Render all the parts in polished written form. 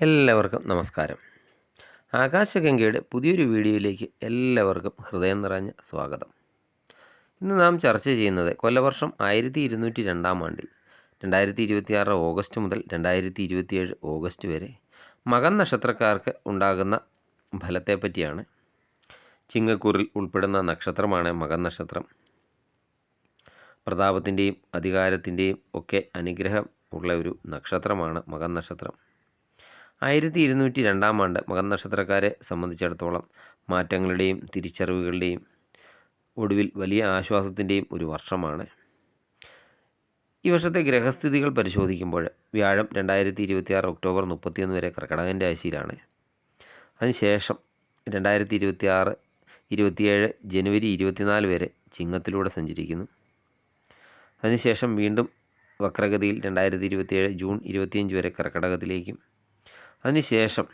എല്ലാവർക്കും നമസ്കാരം. ആകാശഗംഗയുടെ പുതിയൊരു വീഡിയോയിലേക്ക് എല്ലാവർക്കും ഹൃദയം നിറഞ്ഞ സ്വാഗതം. ഇന്ന് നാം ചർച്ച ചെയ്യുന്നത് കൊല്ലവർഷം 1202 ആണ്ടിൽ 2026 ഓഗസ്റ്റ് മുതൽ 2027 ഓഗസ്റ്റ് വരെ മകം നക്ഷത്രക്കാർക്ക് ഉണ്ടാകുന്ന ഫലത്തെപ്പറ്റിയാണ്. ചിങ്ങക്കൂറിൽ ഉൾപ്പെടുന്ന നക്ഷത്രമാണ് മകം നക്ഷത്രം. പ്രതാപത്തിൻ്റെയും അധികാരത്തിൻ്റെയും ഒക്കെ അനുഗ്രഹം ഉള്ള ഒരു നക്ഷത്രമാണ് മകം നക്ഷത്രം. 1202 ആണ്ട് മകം നക്ഷത്രക്കാരെ സംബന്ധിച്ചിടത്തോളം മാറ്റങ്ങളുടെയും തിരിച്ചറിവുകളുടെയും ഒടുവിൽ വലിയ ആശ്വാസത്തിൻ്റെയും ഒരു വർഷമാണ്. ഈ വർഷത്തെ ഗ്രഹസ്ഥിതികൾ പരിശോധിക്കുമ്പോൾ വ്യാഴം 2026 ഒക്ടോബർ 31 വരെ കർക്കടകൻ രാശിയിലാണ്. അതിനുശേഷം 2027 ജനുവരി 24 വരെ ചിങ്ങത്തിലൂടെ സഞ്ചരിക്കുന്നു. അതിനുശേഷം വീണ്ടും വക്രഗതിയിൽ 2027 ജൂൺ 25 വരെ കർക്കടകത്തിലേക്കും അതിനുശേഷം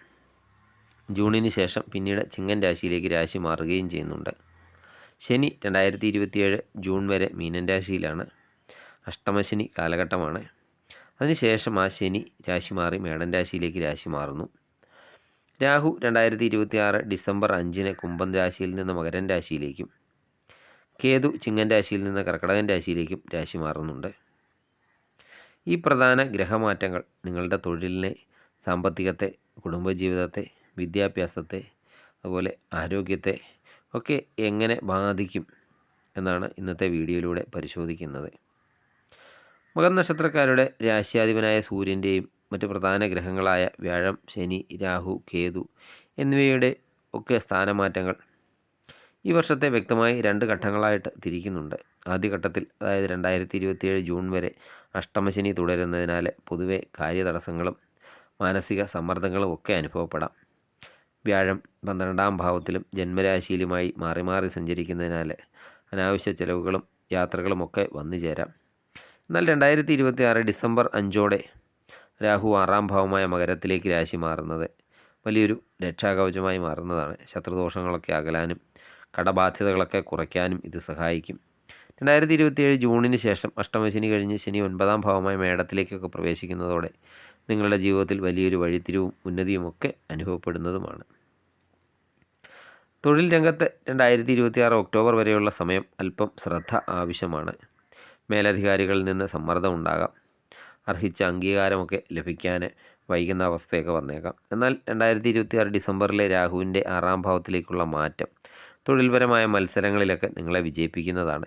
ജൂണിന് ശേഷം പിന്നീട് ചിങ്ങൻ രാശിയിലേക്ക് രാശി മാറുകയും ചെയ്യുന്നുണ്ട്. ശനി 2027 ജൂൺ വരെ മീനൻ രാശിയിലാണ്. അഷ്ടമശനി കാലഘട്ടമാണ്. അതിനുശേഷം ആ ശനി രാശി മാറി മേടൻ രാശിയിലേക്ക് രാശി മാറുന്നു. രാഹു 2026 ഡിസംബർ 5 കുംഭം രാശിയിൽ നിന്ന് മകരൻ രാശിയിലേക്കും കേതു ചിങ്ങൻ രാശിയിൽ നിന്ന് കർക്കടകൻ രാശിയിലേക്കും രാശി മാറുന്നുണ്ട്. ഈ പ്രധാന ഗ്രഹമാറ്റങ്ങൾ നിങ്ങളുടെ തൊഴിലിനെ, സാമ്പത്തികത്തെ, കുടുംബജീവിതത്തെ, വിദ്യാഭ്യാസത്തെ, അതുപോലെ ആരോഗ്യത്തെ ഒക്കെ എങ്ങനെ ബാധിക്കും എന്നാണ് ഇന്നത്തെ വീഡിയോയിലൂടെ പരിശോധിക്കുന്നത്. മകം നക്ഷത്രക്കാരുടെ രാശ്യാധിപനായ സൂര്യൻ്റെയും മറ്റ് പ്രധാന ഗ്രഹങ്ങളായ വ്യാഴം, ശനി, രാഹു, കേതു എന്നിവയുടെ ഒക്കെ സ്ഥാനമാറ്റങ്ങൾ ഈ വർഷത്തെ വ്യക്തമായി 2 ഘട്ടങ്ങളായിട്ട് തിരിക്കുന്നുണ്ട്. ആദ്യഘട്ടത്തിൽ, അതായത് 2027 ജൂൺ വരെ അഷ്ടമശനി തുടരുന്നതിനാൽ പൊതുവെ കാര്യതടസ്സങ്ങളും മാനസിക സമ്മർദ്ദങ്ങളും ഒക്കെ അനുഭവപ്പെടാം. വ്യാഴം 12-ാം ഭാവത്തിലും ജന്മരാശിയിലുമായി മാറി മാറി സഞ്ചരിക്കുന്നതിനാൽ അനാവശ്യ ചെലവുകളും യാത്രകളുമൊക്കെ വന്നു ചേരാം. എന്നാൽ 2026 ഡിസംബർ 5 രാഹു 6-ാം ഭാവമായ മകരത്തിലേക്ക് രാശി മാറുന്നത് വലിയൊരു രക്ഷാകവചമായി മാറുന്നതാണ്. ശത്രുദോഷങ്ങളൊക്കെ അകലാനും കടബാധ്യതകളൊക്കെ കുറയ്ക്കാനും ഇത് സഹായിക്കും. 2027 ജൂണിന് ശേഷം അഷ്ടമശനി കഴിഞ്ഞ് ശനി 9-ാം ഭാവമായ മേടത്തിലേക്കൊക്കെ പ്രവേശിക്കുന്നതോടെ നിങ്ങളുടെ ജീവിതത്തിൽ വലിയൊരു വഴിത്തിരിവും ഉന്നതിയുമൊക്കെ അനുഭവപ്പെടുന്നതുമാണ്. തൊഴിൽ രംഗത്ത് 2026 ഒക്ടോബർ വരെയുള്ള സമയം അല്പം ശ്രദ്ധ ആവശ്യമാണ്. മേലധികാരികളിൽ നിന്ന് സമ്മർദ്ദം ഉണ്ടാകാം. അർഹിച്ച അംഗീകാരമൊക്കെ ലഭിക്കാൻ വൈകുന്ന അവസ്ഥയൊക്കെ വന്നേക്കാം. എന്നാൽ 2026 ഡിസംബറിലെ രാഹുവിൻ്റെ 6-ാം ഭാവത്തിലേക്കുള്ള മാറ്റം തൊഴിൽപരമായ മത്സരങ്ങളിലൊക്കെ നിങ്ങളെ വിജയിപ്പിക്കുന്നതാണ്.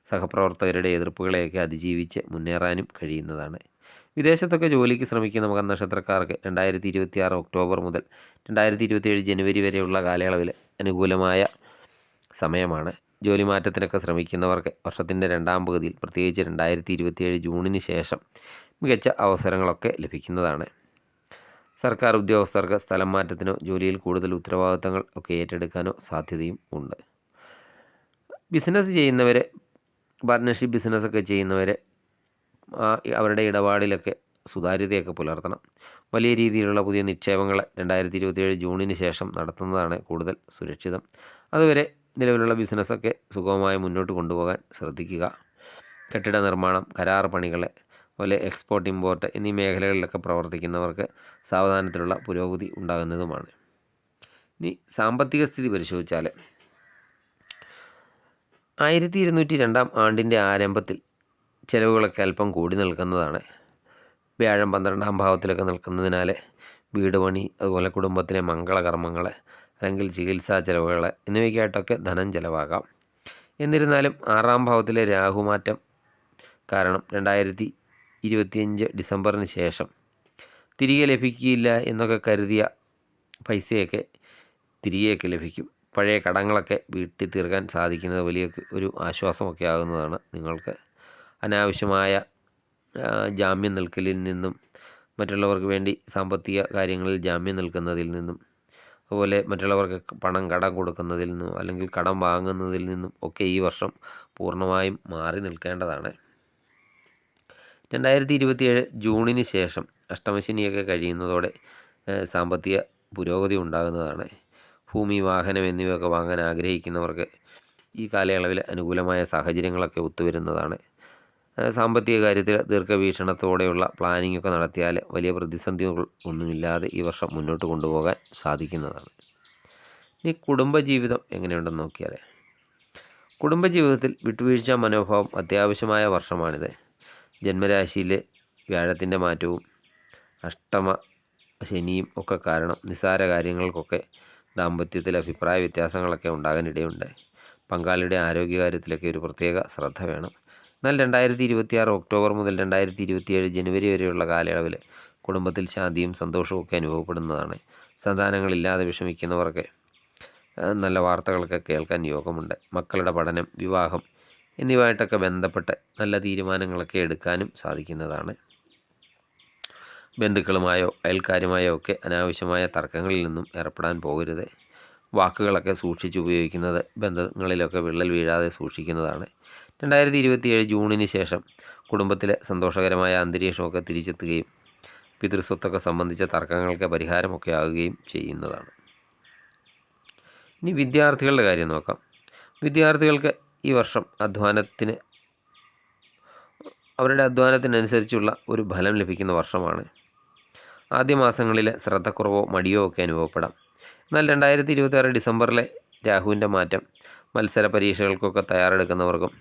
സഹപ്രവർത്തകരുടെ എതിർപ്പുകളെയൊക്കെ അതിജീവിച്ച് മുന്നേറാനും കഴിയുന്നതാണ്. വിദേശത്തൊക്കെ ജോലിക്ക് ശ്രമിക്കുന്ന മകം നക്ഷത്രക്കാർക്ക് 2026 ഒക്ടോബർ മുതൽ 2027 ജനുവരി വരെയുള്ള കാലയളവിൽ അനുകൂലമായ സമയമാണ്. ജോലി മാറ്റത്തിനൊക്കെ ശ്രമിക്കുന്നവർക്ക് വർഷത്തിൻ്റെ 2-ാം പകുതിയിൽ, പ്രത്യേകിച്ച് 2027 ജൂണിന് ശേഷം മികച്ച അവസരങ്ങളൊക്കെ ലഭിക്കുന്നതാണ്. സർക്കാർ ഉദ്യോഗസ്ഥർക്ക് സ്ഥലം മാറ്റത്തിനോ ജോലിയിൽ കൂടുതൽ ഉത്തരവാദിത്തങ്ങൾ ഒക്കെ ഏറ്റെടുക്കാനോ സാധ്യതയും ഉണ്ട്. ബിസിനസ് ചെയ്യുന്നവർ, പാർട്ട്ണർഷിപ്പ് ബിസിനസ്സൊക്കെ ചെയ്യുന്നവർ അവരുടെ ഇടപാടിലൊക്കെ സുതാര്യതയൊക്കെ പുലർത്തണം. വലിയ രീതിയിലുള്ള പുതിയ നിക്ഷേപങ്ങൾ 2027 ജൂണിന് ശേഷം നടത്തുന്നതാണ് കൂടുതൽ സുരക്ഷിതം. അതുവരെ നിലവിലുള്ള ബിസിനസ്സൊക്കെ സുഗമമായി മുന്നോട്ട് കൊണ്ടുപോകാൻ ശ്രദ്ധിക്കുക. കെട്ടിട നിർമ്മാണം, കരാർ പണികൾ, അതുപോലെ എക്സ്പോർട്ട്, ഇമ്പോർട്ട് എന്നീ മേഖലകളിലൊക്കെ പ്രവർത്തിക്കുന്നവർക്ക് സാവധാനത്തിലുള്ള പുരോഗതി ഉണ്ടാകുന്നതുമാണ്. ഇനി സാമ്പത്തിക സ്ഥിതി പരിശോധിച്ചാൽ 1202 ആണ്ടിൻ്റെ ആരംഭത്തിൽ ചിലവുകളൊക്കെ അല്പം കൂടി നിൽക്കുന്നതാണ്. വ്യാഴം 12-ാം ഭാവത്തിലൊക്കെ നിൽക്കുന്നതിനാൽ വീട് പണി, അതുപോലെ കുടുംബത്തിലെ മംഗളകർമ്മങ്ങൾ, അല്ലെങ്കിൽ ചികിത്സാ ചിലവുകൾ എന്നിവയ്ക്കായിട്ടൊക്കെ ധനം ചിലവാകാം. എന്നിരുന്നാലും 6-ാം ഭാവത്തിലെ രാഹുമാറ്റം കാരണം 2025 ഡിസംബറിന് ശേഷം തിരികെ ലഭിക്കില്ല എന്നൊക്കെ കരുതിയ പൈസയൊക്കെ തിരികെയൊക്കെ ലഭിക്കും. പഴയ കടങ്ങളൊക്കെ വീട്ടി തീർക്കാൻ സാധിക്കുന്നത് വലിയ ഒരു ആശ്വാസമൊക്കെ ആകുന്നതാണ് നിങ്ങൾക്ക്. അനാവശ്യമായ ജാമ്യം നിൽക്കലിൽ നിന്നും, മറ്റുള്ളവർക്ക് വേണ്ടി സാമ്പത്തിക കാര്യങ്ങളിൽ ജാമ്യം നിൽക്കുന്നതിൽ നിന്നും, അതുപോലെ മറ്റുള്ളവർക്ക് പണം കടം കൊടുക്കുന്നതിൽ നിന്നും അല്ലെങ്കിൽ കടം വാങ്ങുന്നതിൽ നിന്നും ഒക്കെ ഈ വർഷം പൂർണ്ണമായും മാറി നിൽക്കേണ്ടതാണ്. 2027 ജൂണിന് ശേഷം അഷ്ടമശനിയൊക്കെ കഴിയുന്നതോടെ സാമ്പത്തിക പുരോഗതി ഉണ്ടാകുന്നതാണ്. ഭൂമി, വാഹനം എന്നിവയൊക്കെ വാങ്ങാൻ ആഗ്രഹിക്കുന്നവർക്ക് ഈ കാലയളവിൽ അനുകൂലമായ സാഹചര്യങ്ങളൊക്കെ ഒത്തുവരുന്നതാണ്. സാമ്പത്തിക കാര്യത്തിൽ ദീർഘവീക്ഷണത്തോടെയുള്ള പ്ലാനിംഗ് ഒക്കെ നടത്തിയാൽ വലിയ പ്രതിസന്ധികൾ ഒന്നുമില്ലാതെ ഈ വർഷം മുന്നോട്ട് കൊണ്ടുപോകാൻ സാധിക്കുന്നതാണ്. ഇനി കുടുംബജീവിതം എങ്ങനെയുണ്ടെന്ന് നോക്കിയാൽ, കുടുംബജീവിതത്തിൽ വിട്ടുവീഴ്ച മനോഭാവം അത്യാവശ്യമായ വർഷമാണിത്. ജന്മരാശിയിലെ വ്യാഴത്തിൻ്റെ മാറ്റവും അഷ്ടമ ശനിയും ഒക്കെ കാരണം നിസ്സാര കാര്യങ്ങൾക്കൊക്കെ ദാമ്പത്യത്തിൽ അഭിപ്രായ വ്യത്യാസങ്ങളൊക്കെ ഉണ്ടാകാനിടയുണ്ട്. പങ്കാളിയുടെ ആരോഗ്യകാര്യത്തിലൊക്കെ ഒരു പ്രത്യേക ശ്രദ്ധ വേണം. എന്നാൽ 2026 ഒക്ടോബർ മുതൽ 2027 ജനുവരി വരെയുള്ള കാലയളവിൽ കുടുംബത്തിൽ ശാന്തിയും സന്തോഷവും ഒക്കെ അനുഭവപ്പെടുന്നതാണ്. സന്താനങ്ങളില്ലാതെ വിഷമിക്കുന്നവർക്ക് നല്ല വാർത്തകളൊക്കെ കേൾക്കാൻ യോഗമുണ്ട്. മക്കളുടെ പഠനം, വിവാഹം എന്നിവയായിട്ടൊക്കെ ബന്ധപ്പെട്ട് നല്ല തീരുമാനങ്ങളൊക്കെ എടുക്കാനും സാധിക്കുന്നതാണ്. ബന്ധുക്കളുമായോ അയൽക്കാരുമായോ ഒക്കെ അനാവശ്യമായ തർക്കങ്ങളിൽ നിന്നും ഏർപ്പെടാൻ പോകരുത്. വാക്കുകളൊക്കെ സൂക്ഷിച്ചുപയോഗിക്കുന്നത് ബന്ധങ്ങളിലൊക്കെ വിള്ളൽ വീഴാതെ സൂക്ഷിക്കുന്നതാണ്. 2027 ജൂണിന് ശേഷം കുടുംബത്തിലെ സന്തോഷകരമായ അന്തരീക്ഷമൊക്കെ തിരിച്ചെത്തുകയും പിതൃസ്വത്തൊക്കെ സംബന്ധിച്ച തർക്കങ്ങൾക്ക് പരിഹാരമൊക്കെ ആകുകയും ചെയ്യുന്നതാണ്. ഇനി വിദ്യാർത്ഥികളുടെ കാര്യം നോക്കാം. വിദ്യാർത്ഥികൾക്ക് ഈ വർഷം അവരുടെ അധ്വാനത്തിനനുസരിച്ചുള്ള ഒരു ഫലം ലഭിക്കുന്ന വർഷമാണ്. ആദ്യ മാസങ്ങളിൽ ശ്രദ്ധക്കുറവോ മടിയോ ഒക്കെ അനുഭവപ്പെടാം. എന്നാൽ 2026 ഡിസംബറിലെ രാഹുവിൻ്റെ മാറ്റം മത്സര പരീക്ഷകൾക്കൊക്കെ തയ്യാറെടുക്കുന്നവർക്കും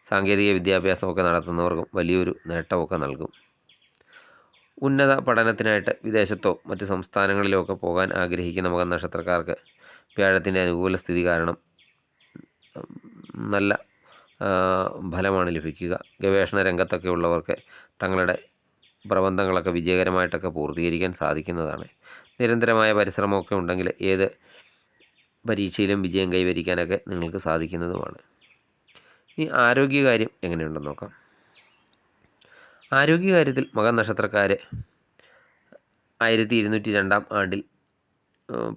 സാങ്കേതിക വിദ്യാഭ്യാസമൊക്കെ നടത്തുന്നവർക്കും വലിയൊരു നേട്ടമൊക്കെ നൽകും. ഉന്നത പഠനത്തിനായിട്ട് വിദേശത്തോ മറ്റ് സംസ്ഥാനങ്ങളിലോ ഒക്കെ പോകാൻ ആഗ്രഹിക്കുന്ന മകൻ നക്ഷത്രക്കാർക്ക് വ്യാഴത്തിൻ്റെ അനുകൂല സ്ഥിതി കാരണം നല്ല ഫലമാണ് ലഭിക്കുക. ഗവേഷണ രംഗത്തൊക്കെ ഉള്ളവർക്ക് തങ്ങളുടെ പ്രബന്ധങ്ങളൊക്കെ വിജയകരമായിട്ടൊക്കെ പൂർത്തീകരിക്കാൻ സാധിക്കുന്നതാണ്. നിരന്തരമായ പരിശ്രമമൊക്കെ ഉണ്ടെങ്കിൽ ഏത് പരീക്ഷയിലും വിജയം കൈവരിക്കാനൊക്കെ നിങ്ങൾക്ക് സാധിക്കുന്നതുമാണ്. ഈ ആരോഗ്യകാര്യം എങ്ങനെയുണ്ടെന്ന് നോക്കാം. ആരോഗ്യകാര്യത്തിൽ മകൻ നക്ഷത്രക്കാർ 1202 ആണ്ടിൽ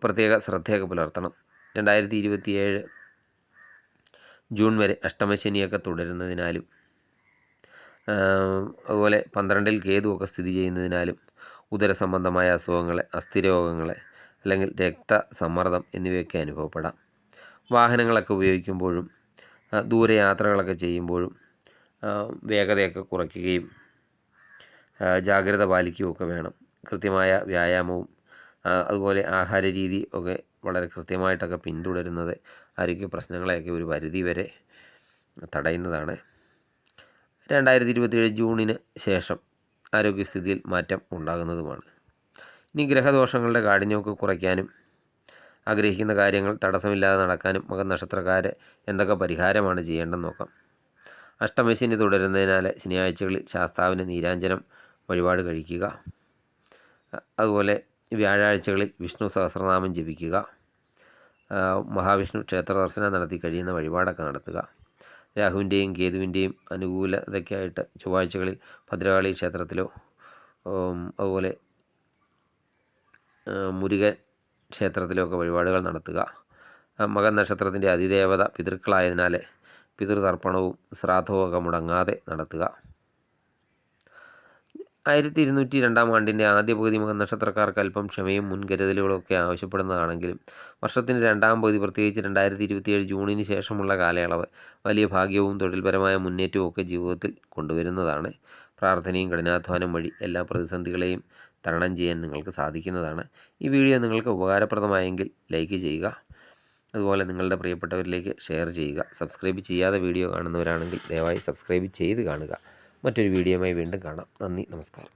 പ്രത്യേക ശ്രദ്ധയൊക്കെ പുലർത്തണം. 2027 ജൂൺ വരെ അഷ്ടമശനിയൊക്കെ തുടരുന്നതിനാലും അതുപോലെ 12-ൽ കേതുവൊക്കെ സ്ഥിതി ചെയ്യുന്നതിനാലും ഉദരസംബന്ധമായ അസുഖങ്ങൾ, അസ്ഥിരോഗങ്ങൾ അല്ലെങ്കിൽ രക്തസമ്മർദ്ദം എന്നിവയൊക്കെ അനുഭവപ്പെടാം. വാഹനങ്ങളൊക്കെ ഉപയോഗിക്കുമ്പോഴും ദൂരയാത്രകളൊക്കെ ചെയ്യുമ്പോഴും വേഗതയൊക്കെ കുറയ്ക്കുകയും ജാഗ്രത പാലിക്കുകയൊക്കെ വേണം. കൃത്യമായ വ്യായാമവും അതുപോലെ ആഹാര രീതി ഒക്കെ വളരെ കൃത്യമായിട്ടൊക്കെ പിന്തുടരുന്നത് ആരോഗ്യ പ്രശ്നങ്ങളെയൊക്കെ ഒരു പരിധി വരെ തടയുന്നതാണ്. 2027 ജൂണിന് ശേഷം ആരോഗ്യസ്ഥിതിയിൽ മാറ്റം ഉണ്ടാകുന്നതുമാണ്. ഇനി ഗ്രഹദോഷങ്ങളുടെ കാഠിന്യമൊക്കെ കുറയ്ക്കാനും ആഗ്രഹിക്കുന്ന കാര്യങ്ങൾ തടസ്സമില്ലാതെ നടക്കാനും മകൻ നക്ഷത്രക്കാർ എന്തൊക്കെ പരിഹാരമാണ് ചെയ്യേണ്ടതെന്ന് നോക്കാം. അഷ്ടമശനി തുടരുന്നതിനാൽ ശനിയാഴ്ചകളിൽ ശാസ്താവിന് നീരാഞ്ജനം വഴിപാട് കഴിക്കുക. അതുപോലെ വ്യാഴാഴ്ചകളിൽ വിഷ്ണു സഹസ്രനാമം ജപിക്കുക. മഹാവിഷ്ണു ക്ഷേത്ര ദർശനം നടത്തി കഴിയുന്ന വഴിപാടൊക്കെ നടത്തുക. രാഹുവിൻ്റെയും കേതുവിൻ്റെയും അനുകൂലതയ്ക്കായിട്ട് ചൊവ്വാഴ്ചകളിൽ ഭദ്രകാളി ക്ഷേത്രത്തിലോ അതുപോലെ മുരുകൻ ക്ഷേത്രത്തിലൊക്കെ വഴിപാടുകൾ നടത്തുക. മകൻ നക്ഷത്രത്തിൻ്റെ അതിദേവത പിതൃക്കളായതിനാൽ പിതൃതർപ്പണവും ശ്രാദ്ധവും ഒക്കെ മുടങ്ങാതെ നടത്തുക. 1202 ആണ്ടിൻ്റെ ആദ്യ പകുതി മകൻ നക്ഷത്രക്കാർക്ക് അല്പം ക്ഷമയും മുൻകരുതലുകളും ഒക്കെ ആവശ്യപ്പെടുന്നതാണെങ്കിലും വർഷത്തിൻ്റെ രണ്ടാം പകുതി, പ്രത്യേകിച്ച് 2027 ജൂണിന് ശേഷമുള്ള കാലയളവ് വലിയ ഭാഗ്യവും തൊഴിൽപരമായ മുന്നേറ്റവും ഒക്കെ ജീവിതത്തിൽ കൊണ്ടുവരുന്നതാണ്. പ്രാർത്ഥനയും കഠിനാധ്വാനം വഴി എല്ലാ പ്രതിസന്ധികളെയും തരണം ചെയ്യാൻ നിങ്ങൾക്ക് സാധിക്കുന്നതാണ്. ഈ വീഡിയോ നിങ്ങൾക്ക് ഉപകാരപ്രദമായെങ്കിൽ ലൈക്ക് ചെയ്യുക. അതുപോലെ നിങ്ങളുടെ പ്രിയപ്പെട്ടവരിലേക്ക് ഷെയർ ചെയ്യുക. സബ്സ്ക്രൈബ് ചെയ്യാതെ വീഡിയോ കാണുന്നവരാണെങ്കിൽ ദയവായി സബ്സ്ക്രൈബ് ചെയ്ത് കാണുക. മറ്റൊരു വീഡിയോയുമായി വീണ്ടും കാണാം. നന്ദി, നമസ്കാരം.